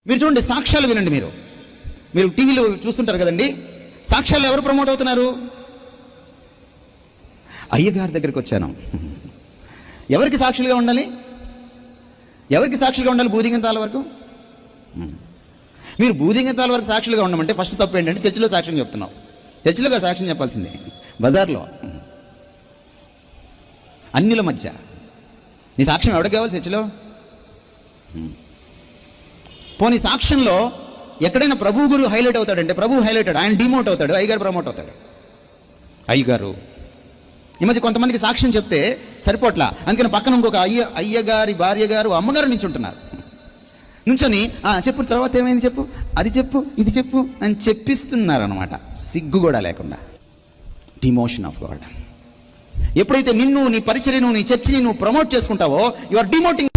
మీరు చూడండి, సాక్ష్యాలు వినండి. మీరు టీవీలో చూస్తుంటారు కదండి. సాక్ష్యాలు ఎవరు ప్రమోట్ అవుతున్నారు? అయ్యగారి దగ్గరికి వచ్చాను. ఎవరికి సాక్షులుగా ఉండాలి? ఎవరికి సాక్షులుగా ఉండాలి? బూదిగంతాల వరకు. మీరు బూదిగంతాల వరకు సాక్షులుగా ఉండమంటే ఫస్ట్ తప్పు ఏంటంటే చర్చిలో సాక్ష్యం చెప్తున్నావు. చర్చిలోగా సాక్ష్యం చెప్పాల్సిందే, బజార్లో అన్యుల మధ్య నీ సాక్ష్యం ఎవరికి కావాలి? చర్చిలో. పోనీ సాక్ష్యంలో ఎక్కడైనా ప్రభువు గురు హైలైట్ అవుతాడంటే ప్రభువు హైలైట్ అవుతాడు, ఆయన డిమోట్ అవుతాడు, అయ్యగారు ప్రమోట్ అవుతాడు. అయ్యగారు ఈ మధ్య కొంతమందికి సాక్ష్యం చెప్తే సరిపోట్లా, అందుకని పక్కన ఇంకొక అయ్యగారి భార్య గారు అమ్మగారు నించుంటున్నారు. నుంచొని చెప్పు, తర్వాత ఏమైంది చెప్పు, అది చెప్పు, ఇది చెప్పు అని చెప్పిస్తున్నారు అనమాట, సిగ్గు కూడా లేకుండా. Demotion of God. ఎప్పుడైతే నిన్ను, నీ పరిచర్యను, నీ చర్చిని నువ్వు ప్రమోట్ చేసుకుంటావో యు ఆర్ డిమోటింగ్